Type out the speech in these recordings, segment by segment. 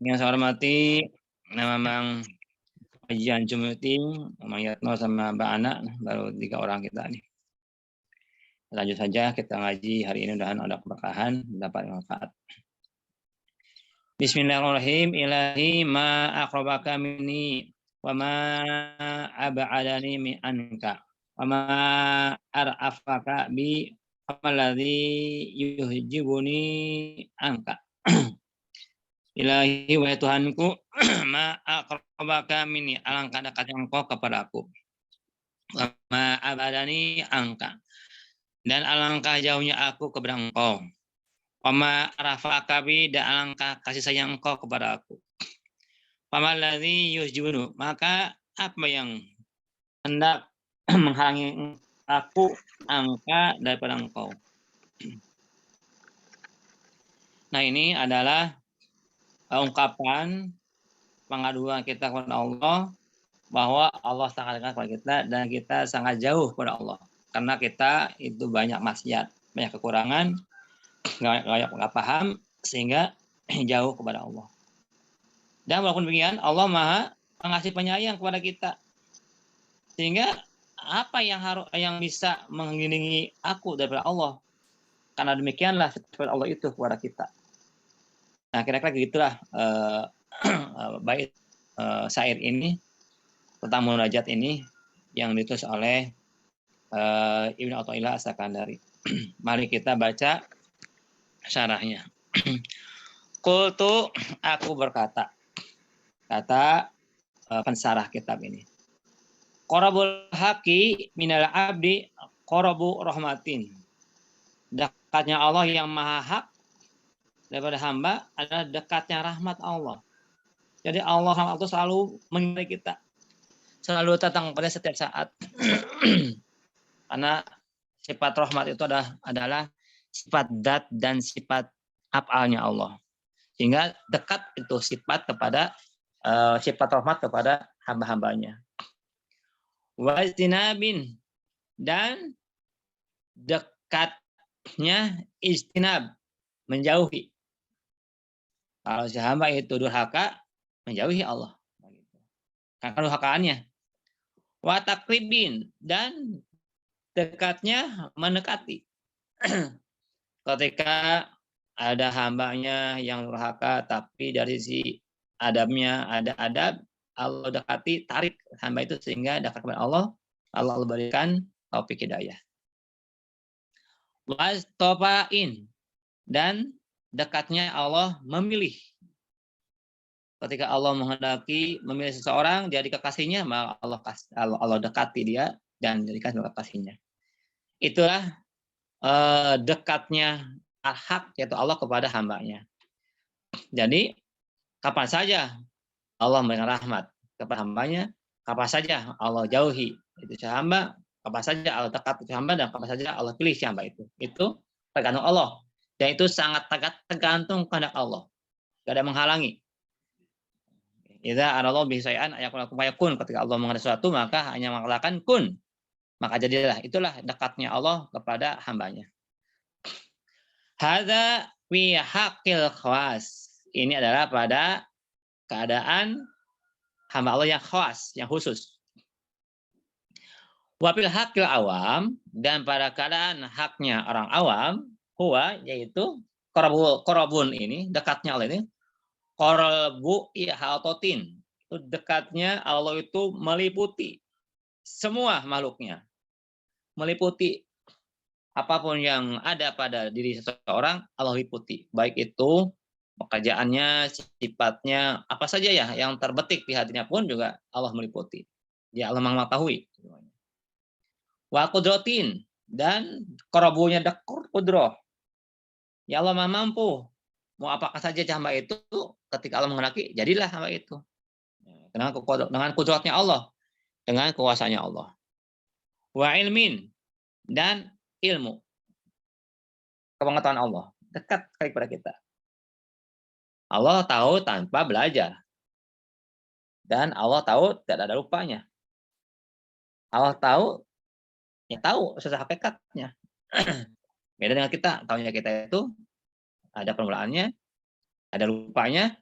Yang saya hormati Mang Hajian Jumuti, Mang Yatno sama Mbak Ana, baru 3 orang kita nih. Lanjut saja kita ngaji hari ini, mudahan ada keberkahan, dapat manfaat. Bismillahirrahmanirrahim. Ilahi ma aqrabaka minni wa ma ab'adani min anka wa ma ar'afaka bi alladhi yuhjibuni anka. Ilahi wa Tuhanku, ma aqrabaka minni, alangkah dekatnya engkau kepada aku. Wa ma abadani angka, dan alangkah jauhnya aku kepada engkau. Wa ma rafa'aka bi, dan alangkah kasih sayang engkau kepada aku. Famalladzi yusjibunu, maka apa yang hendak menghalangi aku angka daripada engkau. Nah, ini adalah ungkapan pengaduan kita kepada Allah, bahwa Allah sangat dekat kepada kita dan kita sangat jauh kepada Allah. Karena kita itu banyak maksiat, banyak kekurangan, nggak paham, sehingga jauh kepada Allah. Dan walaupun demikian, Allah Maha Pengasih Penyayang kepada kita. Sehingga apa yang bisa mengiringi aku daripada Allah? Karena demikianlah sifat Allah itu kepada kita. Nah, kira-kira gitulah bait syair ini tentang munajat ini yang ditulis oleh Ibnu Athaillah As-Sakandari. Mari kita baca syarahnya. Qultu, aku berkata, kata pensarah kitab ini. Qarabul haqi minal abdi qarabu rahmatin. Dekatnya Allah yang maha hak daripada hamba adalah dekatnya rahmat Allah. Jadi Allah itu selalu mengingat kita, selalu datang pada setiap saat. Karena sifat rahmat itu adalah sifat dat dan sifat af'alnya Allah. Sehingga dekat itu sifat kepada sifat rahmat kepada hamba-hambanya. Wa istinabin, dan dekatnya istinab, menjauhi. Kalau si hamba itu durhaka, menjauhi Allah. Karena durhakaannya. Wa takribin, dan dekatnya mendekati. Ketika ada hambanya yang durhaka, tapi dari sisi adabnya ada adab, Allah dekati, tarik hamba itu sehingga dekat kepada Allah. Allah berikan taufik hidayah. Wastofain, dan dekatnya Allah memilih. Ketika Allah menghendaki memilih seseorang jadi kekasihnya, maka Allah dekati dia dan jadikan kekasihnya. Itulah dekatnya al-haq, yaitu Allah kepada hambanya. Jadi kapan saja Allah memberikan rahmat kepada hambanya, kapan saja Allah jauhi itu si hamba, kapan saja Allah dekat itu hamba, dan kapan saja Allah pilih si hamba itu. Itu tergantung Allah. Dan itu sangat tergantung kehendak Allah. Tidak ada menghalangi. Idza aradallahu bihi syai'an ayakun fayakun. Ketika Allah menghendaki sesuatu, maka hanya mengatakan kun, maka jadilah. Itulah dekatnya Allah kepada hambanya. Hadza fi haqqil khawas. Ini adalah pada keadaan hamba Allah yang khas, yang khusus. Wa fil haqqil awam, dan pada keadaan haknya orang awam, huwa, yaitu qarabun ini, dekatnya Allah ini, qarabu ihatotin, itu dekatnya Allah itu meliputi semua makhluknya, meliputi apapun yang ada pada diri seseorang, Allah liputi, baik itu pekerjaannya, sifatnya, apa saja ya yang terbetik di hatinya pun juga Allah meliputi. Dia Allah mengetahui. Wa qudratin, dan qarabunya qudroh. Ya Allah Maha mampu. Mau apakah saja hamba itu, ketika Allah menghendaki, jadilah hamba itu. Dengan kudratnya Allah, dengan kuasanya Allah. Wa ilmin, dan ilmu. Kepengetahuan Allah dekat sekali kepada kita. Allah tahu tanpa belajar. Dan Allah tahu tidak ada lupanya. Allah tahu, ya tahu sesuai hakikatnya. Beda dengan kita, tahunya kita itu ada permulaannya, ada lupanya,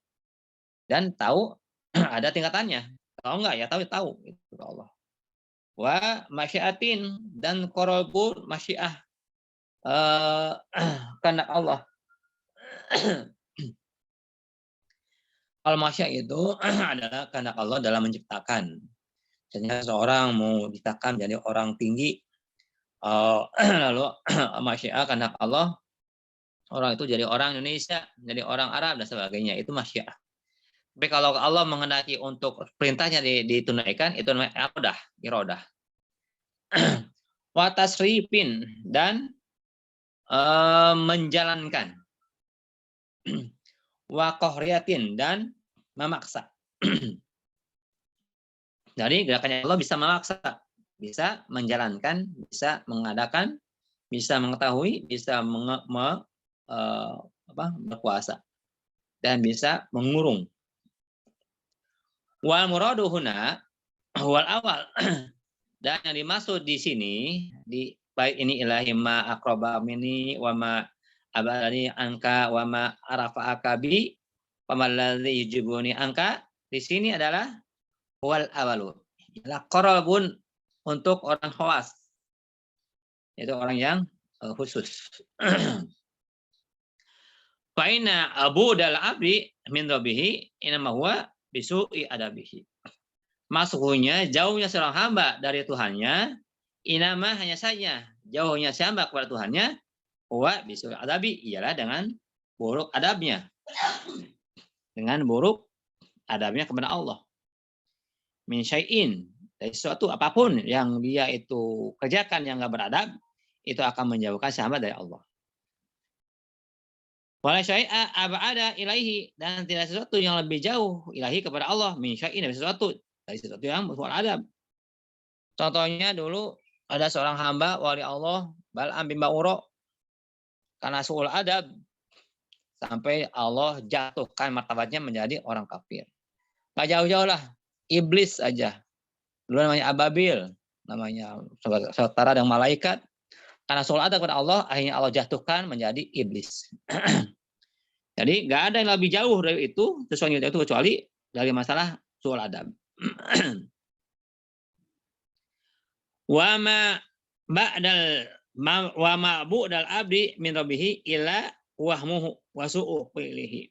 dan tahu ada tingkatannya. Tahu nggak ya? Tahu tahu itu Allah. Wa masyiatin dan qarabul masyiah kehendak Allah. Al-masya itu adalah kehendak Allah dalam menciptakan. Misalnya seorang mau diciptakan menjadi orang tinggi, lalu masyiah kehendak Allah, orang itu jadi orang Indonesia, jadi orang Arab dan sebagainya, itu masyiah. Tapi kalau Allah menghendaki untuk perintahnya ditunaikan, itu namanya irodah. Wa tasrifin dan menjalankan. Wa qahriyatin dan memaksa. Jadi gerakannya Allah bisa memaksa, bisa menjalankan, bisa mengadakan, bisa mengetahui, bisa berkuasa, dan bisa mengurung. Wal muradu huna wal awal, dan yang dimaksud di sini di bait ini ilahi ma aqraba mini wa ma abadani angka wa ma arafa akabi wa ma alladzi yujibuni angka, di sini adalah wal awalu, ialah qarabun untuk orang khawas, itu orang yang khusus. Faina abu dal abdi min rabbihi inama huwa bisu'i adabihi. Maksudnya jauhnya seorang hamba dari Tuhannya, inama hanya saja jauhnya si hamba kepada Tuhannya, huwa bisu'i adabi, ialah dengan buruk adabnya. Dengan buruk adabnya kepada Allah. Min syai'in, dari sesuatu apapun yang dia itu kerjakan yang enggak beradab, itu akan menjauhkan si hamba dari Allah. Wala syai'a ab'ada ilaihi, dan tidak sesuatu yang lebih jauh ilahi kepada Allah min syai'in, dari sesuatu yang bersoal adab. Contohnya dulu ada seorang hamba wali Allah Bal'am bin Ba'ura, karena suul adab sampai Allah jatuhkan martabatnya menjadi orang kafir. Gak jauh-jauh lah, iblis aja. Dulu namanya Ababil, namanya setara dengan malaikat. Karena suul adab kepada Allah, akhirnya Allah jatuhkan menjadi iblis. Jadi nggak ada yang lebih jauh dari itu, sesuatu itu kecuali dari masalah suul adab. Wa ma ba'dal wa ma bu'dal abdi min rabbih illa wahmuhu wa su'u qilihi.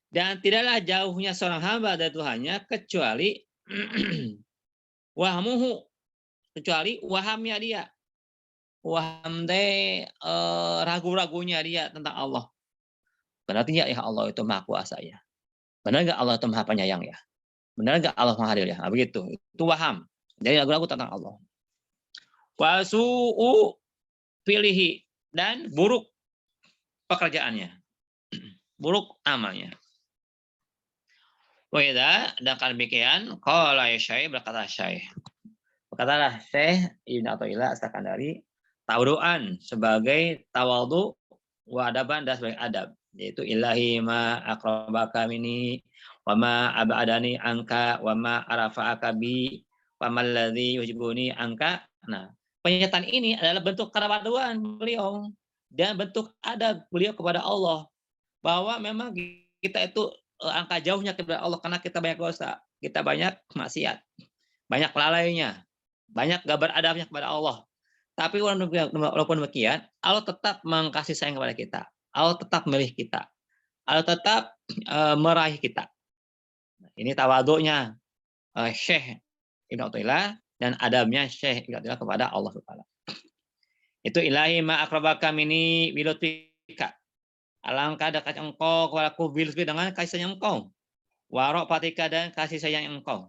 Dan tidaklah jauhnya seorang hamba dari Tuhannya kecuali wahmuhu, kecuali wahamnya dia. Waham ragu-ragunya dia tentang Allah. Berarti ya Allah itu maha kuasa ya. Benar nggak Allah itu maha penyayang ya? Benar nggak Allah maha adil ya? Nah, begitu. Itu waham. Jadi ragu-ragu tentang Allah. Wasu'u pilihi, dan buruk pekerjaannya. Buruk amalnya. Wa idza, dan kalau demikian, qala ya Syekh, berkata Syekh. Berkatalah Syekh Ibnu Athaillah As-Sakandari, tawadu'an sebagai tawadhu wa adaban dan sebagai adab, yaitu ilahi ma aqrabaka mini wa ma abadani angka wa ma arafa'aka bi wa mal ladzi yujibuni angka. Nah, pernyataan ini adalah bentuk kerabaduan beliau dan bentuk adab beliau kepada Allah, bahwa memang kita itu angka jauhnya kepada Allah karena kita banyak dosa, kita banyak maksiat, banyak lalainya, banyak gak beradabnya kepada Allah. Tapi walaupun demikian, Allah tetap mengasihi sayang kepada kita. Allah tetap memilih kita. Allah tetap meraih kita. Ini tawaduknya Syekh Ibnu Athaillah dan adabnya Syekh Ibnu Athaillah kepada Allah Subhanahu. Itu ilahi ma akrabaka mini wilutika. Alangkah dekat engkau kepadaku bilfi dengan kasih sayang engkau. Warok patika dan kasih sayang engkau.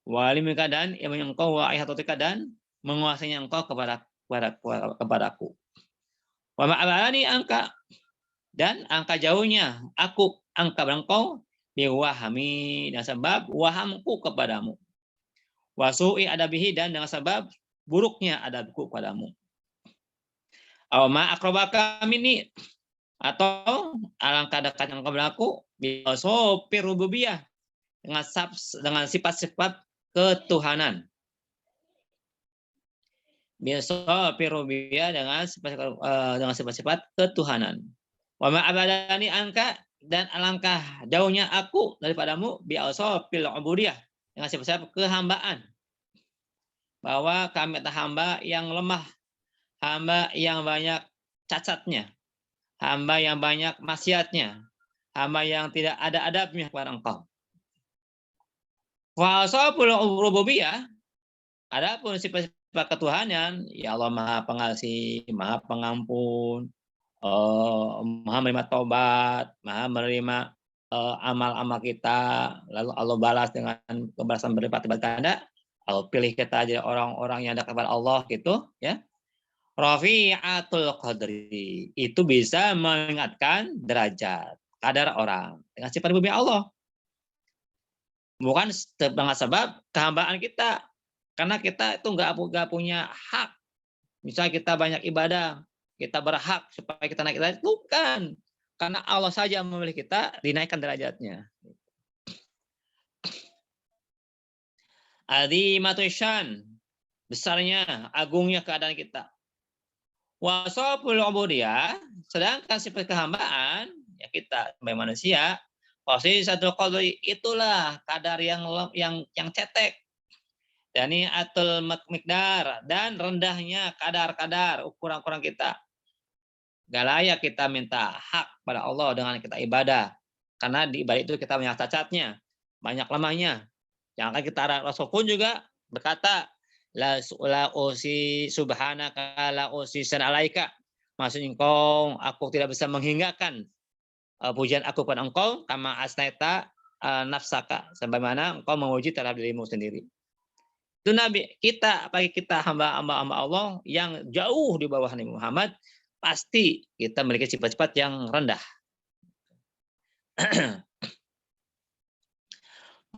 Walimika dan ilmu engkau, wa ihatotika dan menguasainya engkau kepadaku. Wa ma'alani angka, dan angka jauhnya aku angka engkau biwahami, dan sebab wahamku kepadamu. Wasu'i adabihi, dan dengan sebab buruknya adabku kepadamu. Aw ma akrobaka mini, atau alangkah dekat engkau kepadaku bisopir rububiyah, dengan sifat-sifat ketuhanan. Biasa pirubia dengan sifat-sifat ketuhanan. Wa ma abadani angka, dan alangkah jauhnya aku daripadamu bi'awsafil ubudiyah, dengan sifat-sifat kehambaan, bahwa kami adalah hamba yang lemah, hamba yang banyak cacatnya, hamba yang banyak maksiatnya, hamba yang tidak ada adabnya kepada engkau. Wa awsaful rububiyah, adapun sifat-sifat ketuhanan, ya Allah Maha Pengasih, Maha Pengampun, Maha menerima taubat, Maha menerima amal-amal kita, lalu Allah balas dengan pembalasan berlipat-lipat ganda. Allah pilih kita jadi orang-orang yang dekat kepada Allah gitu, ya. Rafi'atul qadri, itu bisa mengingatkan derajat, kadar orang dengan sifat rububiyah Allah. Bukan dengan sebab kehambaan kita, karena kita itu nggak punya hak. Misalnya kita banyak ibadah, kita berhak supaya kita naik derajat, bukan. Karena Allah saja memilih kita dinaikkan derajatnya. Azimatul syan, besarnya, agungnya keadaan kita. Wasoful ubudiyah, sedangkan sifat kehambaan, ya kita sebagai manusia, posisi satu qadri, itulah kadar yang cetek. Yani atul mikdar, dan rendahnya kadar-kadar ukuran-ukuran kita. Gak layak kita minta hak pada Allah dengan kita ibadah. Karena di ibadah itu kita banyak cacatnya, banyak lemahnya. Jangan kita Rasul pun juga berkata, la usi subhanaka la usi sanalaika. Maksudnya engkau, aku tidak bisa menghinggakan pujian aku kepada engkau, kama asnaita nafsaka, sebagaimana engkau memuji terhadap dirimu sendiri. Itu Nabi kita, bagi kita hamba-hamba Allah yang jauh di bawah Nabi Muhammad, pasti kita memiliki sifat-sifat yang rendah.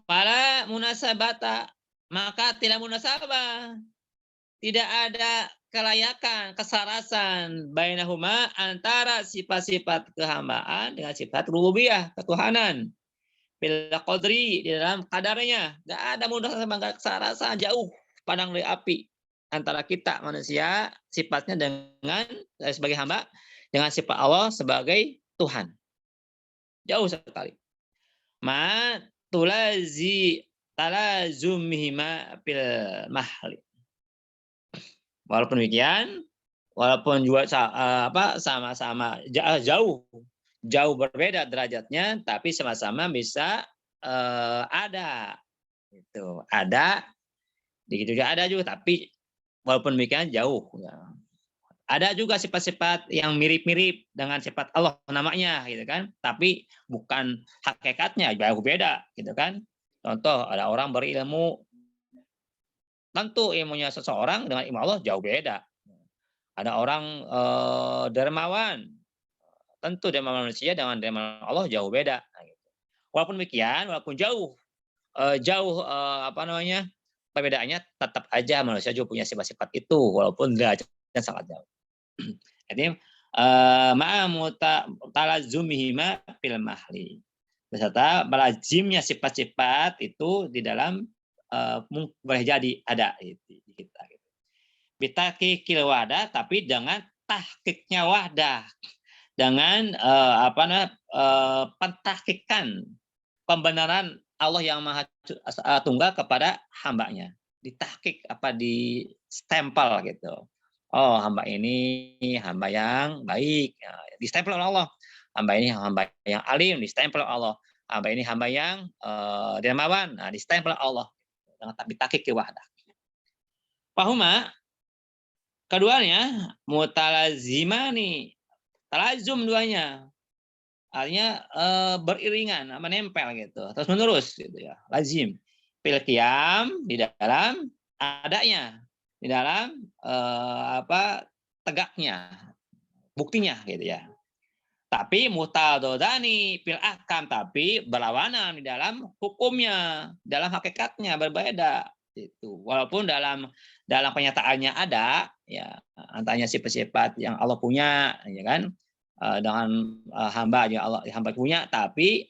Para munasabata, maka tidak munasabah, tidak ada kelayakan, kesarasan bainahuma, antara sifat-sifat kehambaan dengan sifat rububiyah, ketuhanan. Bila qadri, di dalam kadarnya, enggak ada munasabah, kesarasan, jauh padang dari api antara kita manusia sifatnya dengan sebagai hamba dengan sifat Allah sebagai Tuhan. Jauh sekali. Ma talazumihima fil mahli. Walaupun demikian, walaupun juga sama-sama jauh berbeda derajatnya, tapi sama-sama bisa ada. Itu ada, begitu juga ada juga, tapi walaupun demikian jauh. Ya. Ada juga sifat-sifat yang mirip-mirip dengan sifat Allah namanya, gitu kan? Tapi bukan hakikatnya, jauh beda, gitu kan? Contoh, ada orang berilmu, tentu ilmunya seseorang dengan ilmu Allah jauh beda. Ada orang dermawan, tentu dermawan manusia dengan dermawan Allah jauh beda. Nah, gitu. Walaupun demikian, walaupun jauh perbedaannya, tetap aja manusia juga punya sifat-sifat itu, walaupun derajatnya sangat jauh. Jadi talazumihima fil mahli, beserta melazimnya sifat-sifat itu di dalam boleh jadi ada di kita. Bitakikil wadah, tapi dengan tahkiknya wadah, dengan pentahkikan pembenaran Allah yang Maha Tunggal kepada hambanya, ditahkik di stempel gitu. Oh, hamba ini hamba yang baik, distempel oleh Allah. Hamba ini hamba yang alim, distempel oleh Allah. Hamba ini hamba yang dermawan, distempel oleh Allah. Dengan takik wadah. Fahuma, keduanya mutalazimani, talazum duanya, artinya beriringan, menempel gitu, terus menerus gitu ya, lazim. Fil qiyam, di dalam adanya, di dalam tegaknya, buktinya gitu ya. Tapi mutadodani fil ahkam, tapi berlawanan di dalam hukumnya, dalam hakikatnya berbeda. Itu walaupun dalam kenyataannya ada, ya antara sifat-sifat yang Allah punya, ya kan, dengan hamba yang Allah hamba punya, tapi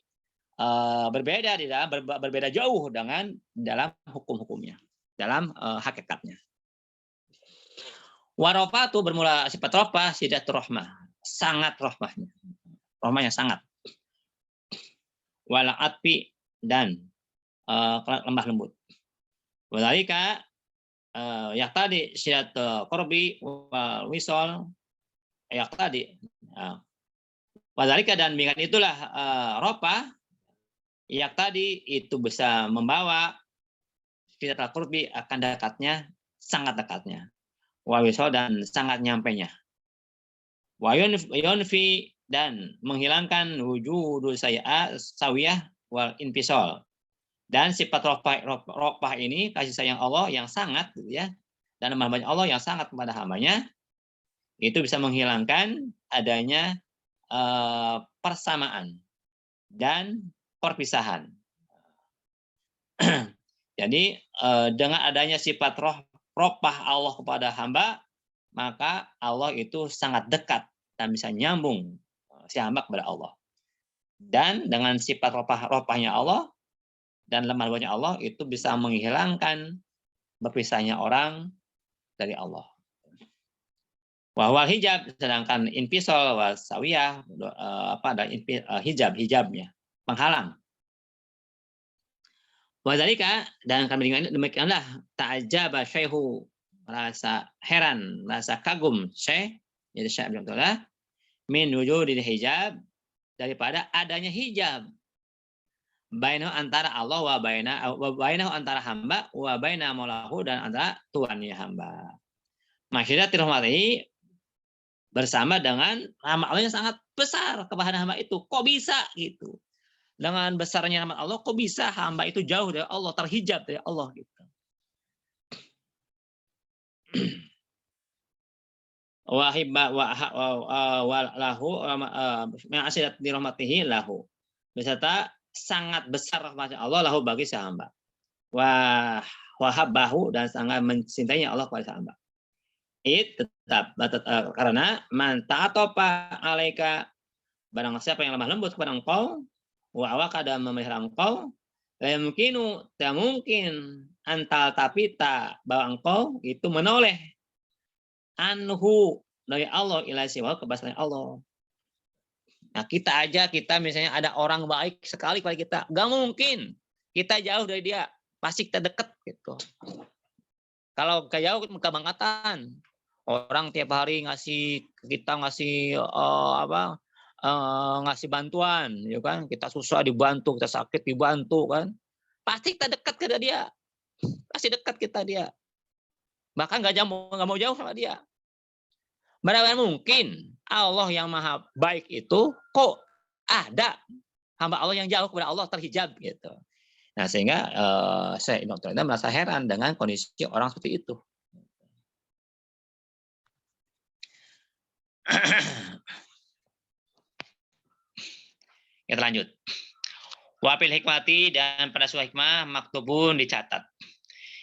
berbeda di dalam berbeda jauh dengan dalam hukum-hukumnya, dalam hakikatnya. Warofatu bermula sifat rohmah, sidatur rohmah, sangat rohmahnya, rohmahnya sangat. wal atfi dan lemah lembut. Wadzalika yaqtadi syiat qurbi wal wisal yaqtadi. Wadzalika dan dengan itulah ropa yaqtadi itu bisa membawa syiat qurbi akan dekatnya, sangat dekatnya. Wa wisal dan sangat nyampenya. Wa yunfi dan menghilangkan wujudul sawiyah wal infisal. Dan sifat rofah ini kasih sayang Allah yang sangat gitu ya, dan amat Allah yang sangat kepada hambanya itu bisa menghilangkan adanya persamaan dan perpisahan. Jadi dengan adanya sifat rofah Allah kepada hamba, maka Allah itu sangat dekat dan bisa nyambung si hamba kepada Allah. Dan dengan sifat rofahnya Allah dan lemah lembutnya Allah itu bisa menghilangkan berpisahnya orang dari Allah. Wahwal hijab, sedangkan infisal wal sawiyah hijabnya penghalang. Wadzalika dan kami demikianlah ta'ajjaba syaihu, merasa heran, merasa kagum Syekh, jadi Syekh Abdul Abdullah min wujudil hijab, daripada adanya hijab bainahu antara Allah wa bainahu antara hamba wa baina maulahu dan antara tuannya hamba. Maksudnya dirahmati bersama dengan rahmat Allah yang sangat besar kepada hamba itu. Kok bisa gitu? Dengan besarnya rahmat Allah kok bisa hamba itu jauh dari Allah, terhijab dari Allah gitu. Wa hibba wa lahu ma'asidat dirahmatihi lahu. Beserta sangat besar rahmat Allah lahu bagi si hamba. Wahabbahu dan sangat mencintainya Allah kepada si hamba. Tetap karena man ta'atopa alaika, barang siapa yang lemah lembut kepada engkau, wa awaka dan memelihara engkau, la mungkinu tidak mungkin antal tapita bahwa engkau itu menoleh anhu dari Allah ila siwa kepada Allah. Nah kita misalnya ada orang baik sekali pada kita, nggak mungkin kita jauh dari dia, pasti kita deket gitu. Kalau jauh kebangkatan, orang tiap hari ngasih ngasih bantuan, ya kan? Kita susah dibantu, kita sakit dibantu kan? Pasti kita dekat ke dia, pasti dekat kita dia. Bahkan nggak mau jauh sama dia. Bagaimana mungkin Allah yang maha baik itu kok ada hamba Allah yang jauh kepada Allah, terhijab gitu. Nah sehingga saya Dr. Enda merasa heran dengan kondisi orang seperti itu. Kita lanjut. Wafil hikmati dan pada suatu hikmah maktubun dicatat.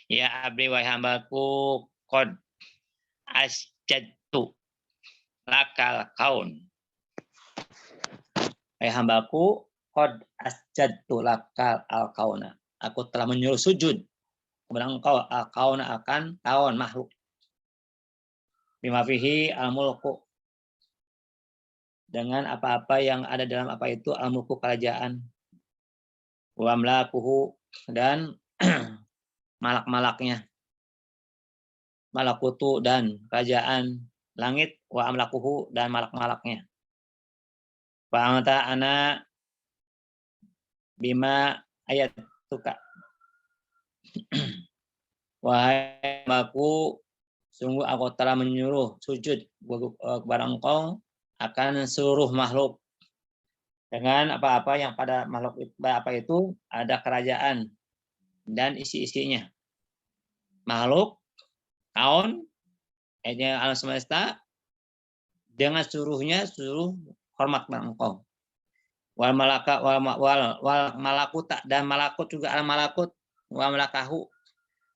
Ya abdi wa hambaku qad asjadtu lakal kaun. Hai hambaku, qad asjadtu lakal al kauna. Aku telah menyuruh sujud kepada engkau al kauna akan kaun makhluk. Bima fihi al mulku, dengan apa-apa yang ada dalam apa itu al mulku kerajaan. Wa amlakuhu dan malak-malaknya. Malakutu dan kerajaan langit, wa amlakuhu dan malak-malaknya. Wa anta ana bima ayat tuka. Wahai aku, sungguh aku telah menyuruh sujud kepada engkau akan seluruh makhluk, dengan apa-apa yang pada makhluk apa itu ada kerajaan dan isi-isinya. Makhluk, kaun, alam semesta, dengan seluruhnya seluruh hormat kepada engkau. Wal malakuta dan malakut juga alam malakut, wal malakahu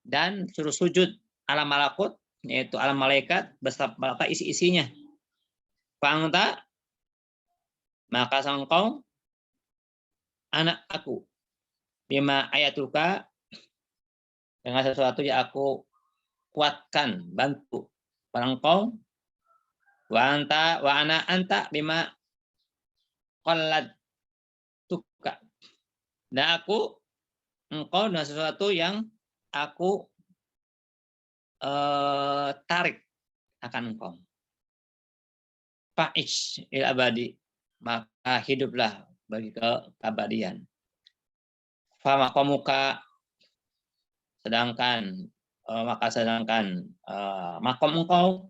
dan suruh sujud alam malakut yaitu alam malaikat beserta isi-isinya. Fa'anta maka engkau anak aku bima ayatuka dengan sesuatu yang aku kuatkan, bantu pada engkau. Wa ana anta bima qallat tuka Dan engkau dengan sesuatu yang aku tarik akan engkau. Fa'ish il abadi, maka hiduplah bagi keabadian. Famaqamuka, sedangkan makom engkau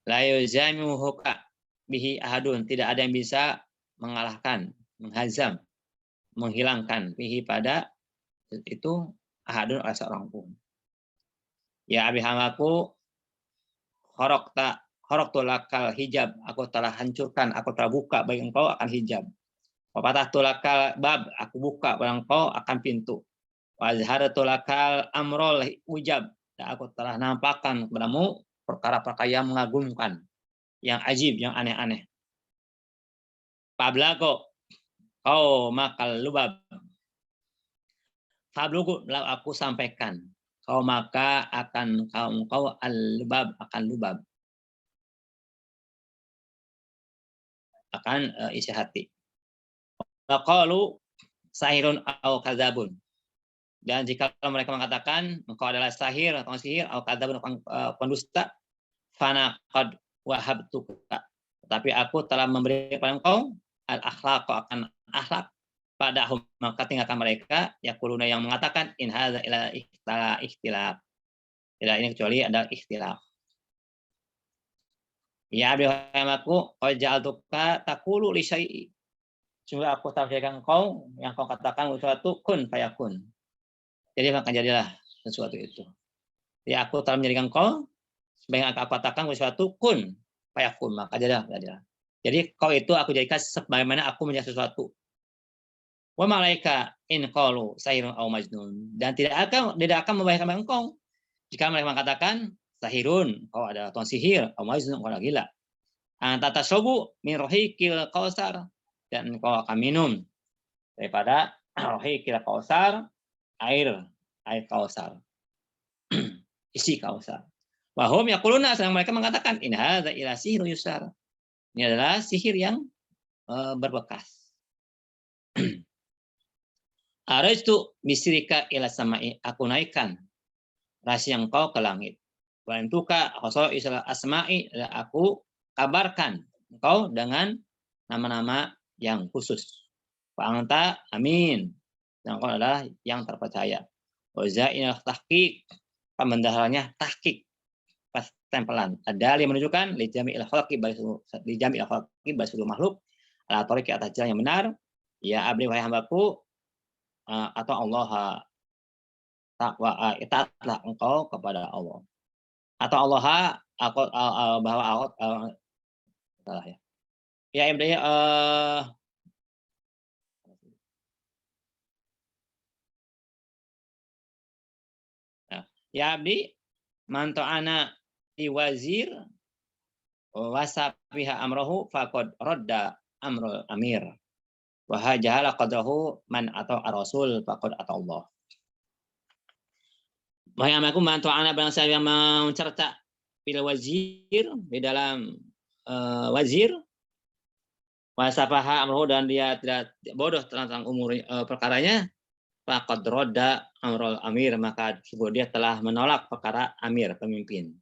la yuzamuhuka bihi ahadun, tidak ada yang bisa mengalahkan, menghazam, menghilangkan bihi pada itu ahadun oleh seorang pun. Ya abi hamaku horoktu lakal hijab, aku telah hancurkan, aku telah buka bagi engkau akan hijab. Wapatahtu lakal bab, aku buka bagi engkau akan pintu. Wazharatu lakal amrol ujab, dan aku telah nampakkan kepadamu perkara-perkara yang mengagumkan, yang ajib, yang aneh-aneh. Pablago kau makal lubab, fablugu, aku sampaikan kau maka akan kau al-lubab, akan lubab, akan isi hati. Laqalu sahirun au kadzabun, dan jika mereka mengatakan engkau adalah sahir atau sihir atau kadzabun, pendusta, fana qad wahabtuka, tetapi aku telah memberi kepada engkau al akhlaq, akan akhlak, pada maka tinggalkan mereka yaquluna, yang mengatakan in hadza ila ikhtilaf, tidak ini kecuali ada ikhtilaf. Ya abdihamaku qad ja'altuka taqulu li syai'i, sungguh aku telah menjadikan engkau yang kau katakan sesuatu kun fayakun, jadi maka jadilah sesuatu itu. Ya aku telah menjadikan engkau sebagai aku katakan sesuatu kun fayakun, maka jadilah. Jadi kau itu aku jadikan sebagaimana aku menjadi sesuatu. Wa malaika in qalu sahirun aw majnun, dan tidak akan membahayakan engkau jika mereka mengatakan sahirun, kau ada tuan sihir, aw majnun, kau adalah gila. Anta tashabu min rahiqil kausar, dan kau akan minum daripada rahiqil kausar, air kausar, isi kausar. Wahum yaquluna, sedang mereka mengatakan in hadza ila sihrun yusar, ini adalah sihir yang berbekas. Arajtu bisrika ila samai, aku naikkan rahasia engkau ke langit. Bantuka khosol isla asma'i, aku kabarkan engkau dengan nama-nama yang khusus. Fa'anta amin, dan engkau adalah yang terpercaya. Wazainal tahqiq, pembendaharanya tahqiq, pas tempelan. Ada yang menunjukkan li jami'il khalqi, bagi seluruh makhluk, ala tariqi, atas jalan yang benar. Ya abdi wahai hambaku, atau Allah, takwa, taatlah engkau kepada Allah, atau Allah, aku bahwa aku salah ya. Ya ibnu ya abdi man ta'ana di wazir wasafiha amrohu faqad radda amrul amir wa hajahala qadrahu man atau ar-rasul faqad atau Allah. Wahai amaku, man ta'ana, bangsa yang mencerca bil wazir, di dalam wazir, wasafaha amrohu, dan dia tidak bodoh tentang umur perkaranya, faqad radda amrul amir, maka sungguh dia telah menolak perkara amir, pemimpin.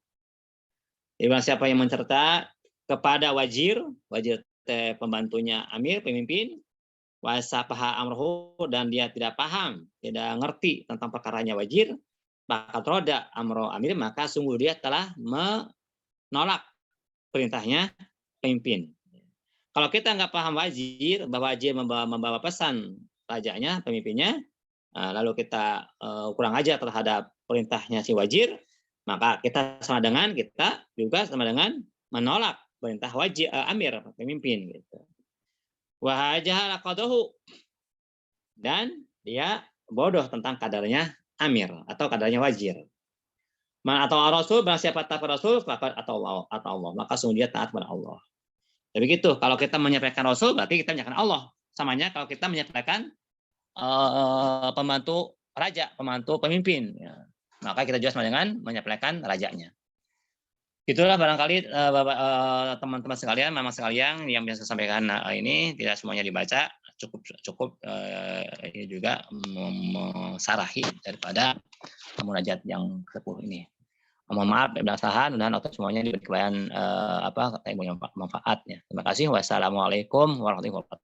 Jadi siapa yang mencerta kepada wazir pembantunya amir, pemimpin, wasafaha amrohu, dan dia tidak paham, tidak ngerti tentang perkaranya wazir, maka roda amro amir, maka sungguh dia telah menolak perintahnya pemimpin. Kalau kita nggak paham wazir, bahwa wazir membawa pesan rajanya, pemimpinnya, lalu kita kurang ajar terhadap perintahnya si wazir, maka kita sama dengan menolak perintah wazir, amir, pemimpin gitu. Wahajahala qadahu, dan dia bodoh tentang kadarnya amir atau kadarnya wazir. Man atau rasul, barang siapa taat kepada rasul, atau Allah, maka sungguh dia taat kepada Allah. Jadi begitu, kalau kita menyampaikan rasul berarti kita menyampaikan Allah. Samanya kalau kita menyampaikan pembantu raja, pembantu pemimpin, ya, maka kita juga sama dengan menyampaikan rajanya. Itulah barangkali teman-teman sekalian, memang sekalian yang bisa saya sampaikan ini tidak semuanya dibaca, cukup cukup ini juga mensarahi daripada munajat yang sepuh ini. Mohon maaf mudah-mudahan semuanya diberi kebaikan ilmu yang manfaat ya. Terima kasih. Wassalamualaikum warahmatullahi wabarakatuh.